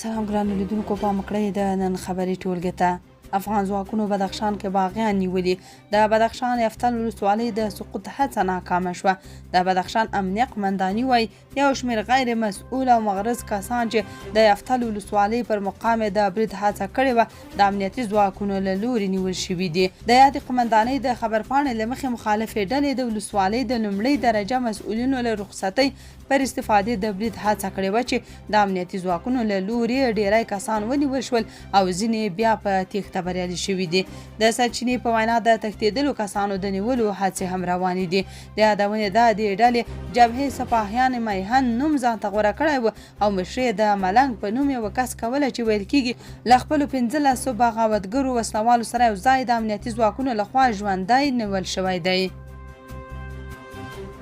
سلام ګرانو لیدونکو، پام کړئ د نن خبري ټولګې ته. افغان ځواکونو بدخشان کې باغیان نیولي. د بدخشان یفتل ولسوالۍ د سقوط هڅه ناکامه شوه. د بدخشان امنیه قمنداني وایي یو شمېر غیر مسؤل او مغرض کسان چې د یفتل ولسوالۍ پر مقام د برید هڅه کړې وه د امنیتي ځواکونو له لوري نیول شوي دي. د یادې قمندانۍ د خبرپاڼې له مخې مخالفې ډلې د ولسوالۍ د لومړۍ درجه مسؤلینو له رخصتۍ پر استفادې د برید هڅه کړې وه چې د امنیتي ځواکونو له لوري ډیری کسان ونیول شول او ځینې بیا په تېښته بریالي شوي دي. د سرچینې په وینا د تښتېدلو کسانو د نیولو هڅې هم روانې دي. د یادونې ده دې ډلې جبهې سپاهیان میهن نوم ځان ته غوره کړی و او مشري د ملنګ په نوم یوه کس کوله چې ویل کېږي له خپلو 15 بغاوتګرو وسلوالو سره یو ځای د امنیتي ځواکونو لخوا ژوندی نیول شوی دی.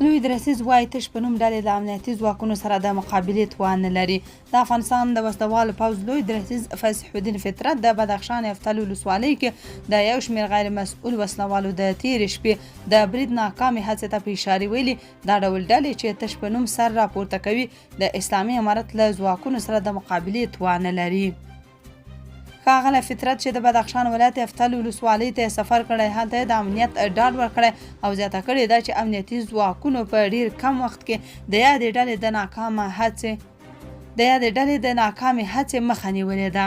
لوی درسیز وایي تش په نوم ډلې د امنیتي ځواکونو سره د مقابلې توان نه لري. د افغانستان د وسلوالو پوځ لوی درسیز فصیح الدین فطرت د بدخشان یفتل ولسوالۍ کې د یو شمېر غیر مسؤل وسلوالو د تېرې شپې د برید ناکامې هڅې ته په اشارې ویلي دا ډول ډلې چې تش په نوم سر راپورته کوي د اسلامي امارت له ځواکونو سره د مقابلې توان نه لري. ښاغلی فطرت چې د بدخشان ولایت یفتل ولسوالۍ ته سفر کړی، هلته د امنیت ډاډ ورکړی او زیاته کړې ده چې امنیتي ځواکونو په ډیر کم وخت کې د یادې ډلې د ناکامې هڅې مخه نیولې ده.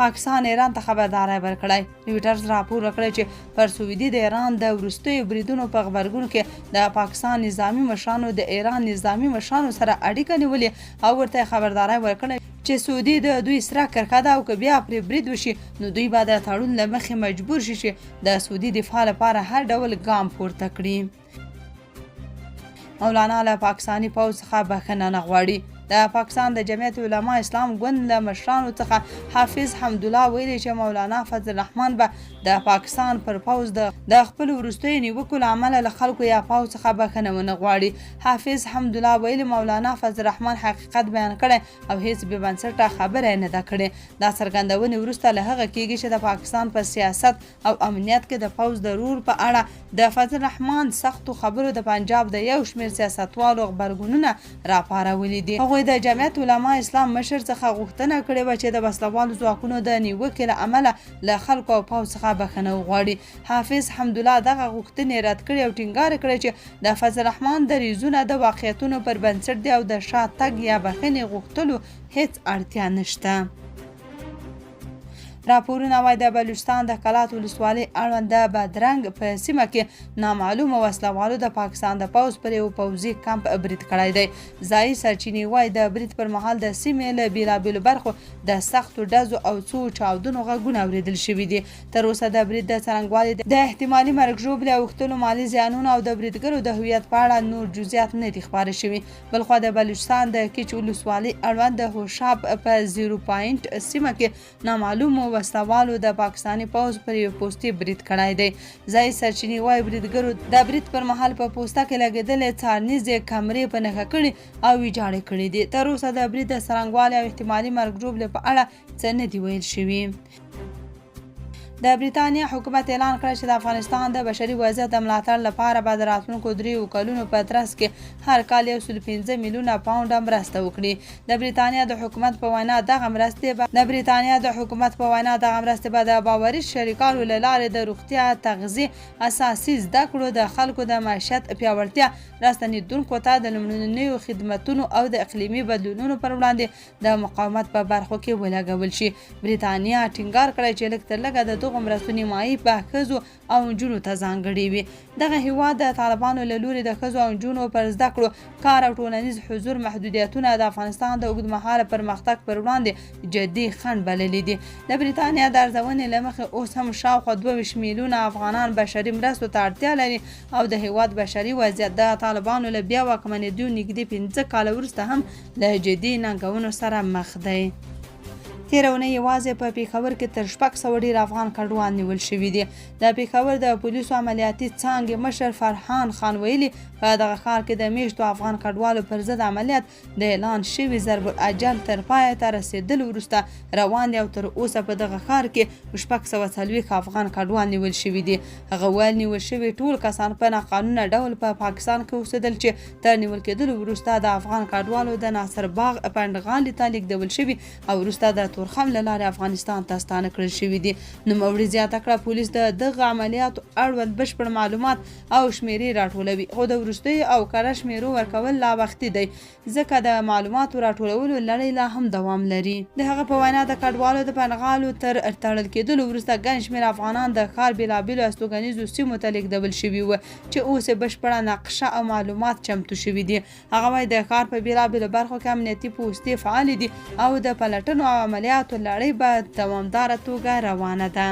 پاکستان ایران ته خبرداری ورکړی. رویټرز راپور ورکړی چې پر سعودي د ایران د وروستیو بریدونو په غبرګون کې د پاکستان نظامي مشرانو د ایران نظامي مشرانو سره اړیکه نیولې او ورته خبرداری ورکړی چې سعودي د دوی سره کرښه ده او که بیا پرې برید وشي نو دوی به د تړون له مخې مجبور شي چې د سعودي دفاع لپاره هر ډول ګام پورته کړي. مولانا له پاکستاني پوځ څخه بخښنه نه غواړي. د پاکستان د جمعیت علما اسلام ګوند له مشرانو څخه حافظ حمدالله ویلي چې مولانا فضل الرحمن به د پاکستان پر پوځ د خپل وروستیو نیوکو له امله له خلکو یا پوځ څخه بخښنه ونه غواړي. حافظ حمدالله ویلي مولانا فضل الرحمن حقیقت بیان کړی او هیڅ بې بنسټه خبره نه ده کړې. دا څرګندونې وروسته له هغه کېږي چې د پاکستان په سیاست او امنیت کې د پوځ د رول په اړه د فضل الرحمن سختو خبرو د پنجاب د یو شمېر سیاستوالو غبرګونونه راپارولي دي. هغوی د جمعیت علما اسلام مشر څخه غوښتنه کړې وه چې د وسلوالو ځواکونو د نیوکې له امله له خلکو او پوځ څخه بخښنه وغواړي. حافظ حمدالله دغه غوښتنې رد کړې او ټینګار کړی چې د فضل الرحمن دریځونه د واقعیتونو پر بنسټ دي او د شا تګ یا بخښنې غوښتلو هیڅ اړتیا نشته. راپورونه وایي د بلوچستان د کلات ولسوالۍ اړوند د بادرنګ په سیمه کې نامعلومه وسلوالو د پاکستان د پوځ پر یو پوځي کمپ برید کړی دی. ځایي سرچینې وایي د برید پر مهال د سیمې له بېلابېلو برخو د سختو ډزو او څو چاودنو غږونه اورېدل شوي دي. تر اوسه د برید د څرنګوالي د احتمالي مرګ ژوبلې اوښتلو مالي زیانونو او د بریدګرو د هویت په اړه نور جزئیات نه دي خپاره شوي. بلخوا د بلوچستان د کیچ ولسوالۍ اړوند د هوشاب په 0 پاینټ سیمه کې نامعلومو وسلوالو د پاکستاني پوځ پر یو پوستي برید کړی دی. ځایي سرچینې وایي بریدګرو د برید پر مهال په پوسته کې لګېدلې څارنیزې کمرې په نښه کړي او ویجاړې کړي دي. تر اوسه د برید د څرنګوالي او احتمالي مرګ ژوبلې په اړه څه نه دي ویل شوي. د بریتانیا حکومت اعلان کړی چې د افغانستان د بشري وضعیت د ملاتړ لپاره به د راتلونکو 3 کلونو په ترڅ کې هر کال 105 میلیونه پاونډ مرسته وکړي. د بریتانیا د حکومت په وینا دغه مرستې به د باوري شریکانو له لارې د روغتیا، تغذیې، اساسي زده کړو، د خلکو د معیشت پیاوړتیا، راستنېدونکو ته د لومړنیو خدمتونو او د اقلیمي بدلونونو پر وړاندې د مقاومت په برخو کې ولګول شي. بریتانیا ټینګار کړی چې لږ تر لږه د دغو مرستو نیمایي په ښځو او نجونو ته ځانګړې وي. دغه هیواد د طالبانو له لوري د ښځو او نجونو پر زده کړو، کار او ټولنیز حضور محدودیتونه د افغانستان د اوږدمهاله پرمختګ پر وړاندې جدي خنډ بللي دي. د بریتانیا د ارزونې له مخې اوس هم شاوخوا 22 میلیونه افغانان بشري مرستو ته اړتیا لري او د هیواد بشري وضعیت د طالبانو له بیا واکمنېدو نږدې 15 کاله وروسته هم له جدي ننګونو سره مخ دی. تېره اونۍ یوازې په پېښور کې تر 600 ډېر افغان کډوال نیول شوي دي. د پېښور د پولیسو عملیاتي څانګې مشر فرحان خان ویلي په دغه ښار کې د میشتو افغان کډوالو پر ضد عملیات د اعلان شوي ضرب الاجل تر پایه ته رسېدلو وروسته روان دي او تر اوسه په دغه ښار کې 640 افغان کډوال نیول شوي دي. هغه ویل نیول شوي ټول کسان په ناقانونه ډول په پاکستان کې اوسېدل چې تر نیول کېدلو وروسته د افغان کډوالو د ناصر باغ پنډغالي ته لیږدول شوي او وروسته د تورخم له لارې افغانستان ته ستانه کړل شوي دي. نوموړي زیاته کړه پولیس د دغه عملیاتو اړوند بشپړ معلومات او شمیرې راټولوي خو د وروستیو او کره شمیرو ورکول لا وختي دی ځکه د معلوماتو راټولولو لړۍ لا هم دوام لري. د هغه په وینا د کډوالو د پنغالو تر تړل کېدلو وروسته ګڼ شمېر افغانان د ښار بېلابېلو استوګنیزو سیمو ته لیږدول شوي وو چې اوس یې بشپړه نقشه او معلومات چمتو شوي دي. هغه وایي د ښار په بېلابېلو برخو کې امنیتي پوستې فعالې دي او د پلټنو او عملیاتو لړۍ به دوامداره توګه روانه ده.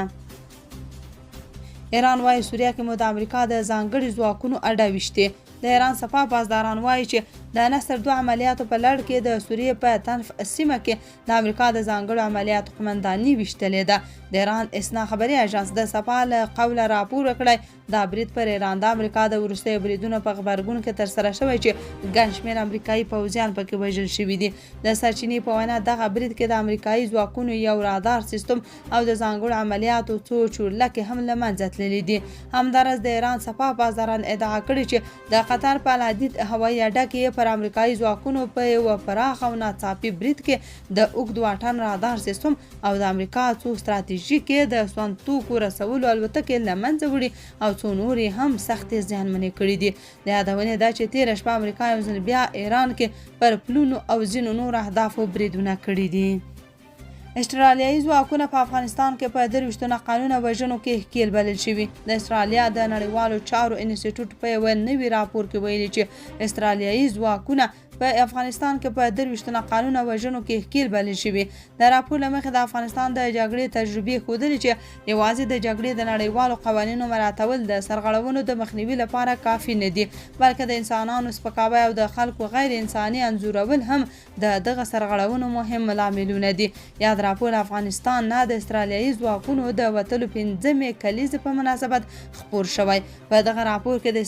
ایران وایي سوریه کې مو د امریکا د ځانګړي ځواکونو اډه ویشتې. د ایران سپاه پاسداران وایي چې د نصر 2 عملیاتو په لړ کې د سوریې په تنف سیمه کې د امریکا د ځانګړو عملیاتو قمنداني ویشتلې ده. د ایران اسنا خبري اژانس د سپاه له قوله راپور کړی دا برید پر ایران د امریکا د وروستیو بریدونو په غبرګون کې ترسره شوی چې ګڼ شمېر امریکایي پوځیان پکې وژل شوي دي. د سرچینې په وینا دغه برید کې د امریکایي ځواکونو یو رادار سیستم او د ځانګړو عملیاتو څو چورلکې هم له منځه تللي دي. همداراز د ایران سپاه پاسداران ادعا کړې چې د قطر په الحدید هوایي اډه کې پر امریکایي ځواکونو په یو پراخ او ناڅاپي برید کې د اوږد واټن رادار سیستم او د امریکا څو ستراتیژیکې د سون توکو رسولو الوتکې له منځه وړي او څو نورې هم سختې زیانمنې کړي دي. د یادونې ده چې تېره شپه امریکا یو ځل بیا ایران کې پر پلونو او ځینو نورو اهدافو بریدونه کړي دي. استرالیایي ځواکونه په افغانستان کې په 23 ناقانونه وژنو کې ښکېل بلل شوي. د استرالیا د نړیوالو چارو انسټیټیوټ په یو نوي راپور کې ویلي چې استرالیایي ځواکونه په افغانستان کې په 23 ناقانونه وژنو کې ښکېل بلل شوي. د راپور له مخې د افغانستان د جګړې تجربې ښودلې چې یوازې د جګړې د نړیوالو قوانینو مراعاتول د سرغړونو د مخنیوي لپاره کافي نه دي بلکې د انسانانو سپکاوی او د خلکو غیر انساني انځورول هم د دغه سرغړونو مهم لاملونه دي. یاد راپور افغانستان نه د استرالیایي ځواکونو د وتلو 5مې کلیزې په مناسبت خپور شوی. په دغه راپور کې د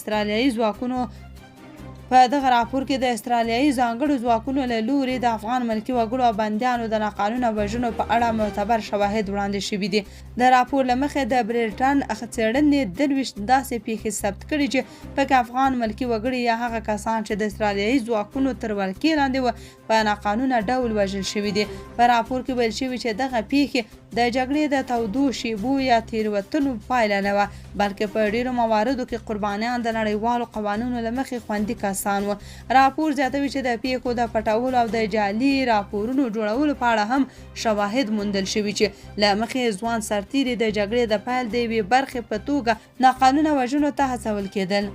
استرالیایي ځانګړو ځواکونو له لوري د افغان ملکي وګړو او بندیانو د ناقانونه وژنو په اړه معتبر شواهد وړاندې شوي دي. د راپور له مخې د بریټن څېړنې 23 داسې پیښې ثبت کړي چې پکې افغان ملکي وګړي یا هغه کسان چې د استرالیایي ځواکونو تر ولکې لاندې وو په ناقانونه ډول وژل شوي دي. په راپور کې ویل شوي چې دغه پیښې د جګړې د تودو شیبو یا تیروتنو پایله نه وه بلکې په ډیرو مواردو کې قربانیان د نړیوالو قوانینو له مخې خوندي کسان وو. راپور زیاتوي چې د پیښو د پټولو او د جعلي راپورونو جوړولو په اړه هم شواهد موندل شوي چې له مخې ځوان سرتیري د جګړې د پیل د یوې برخې په توګه ناقانونه وژنو ته هڅول کېدل.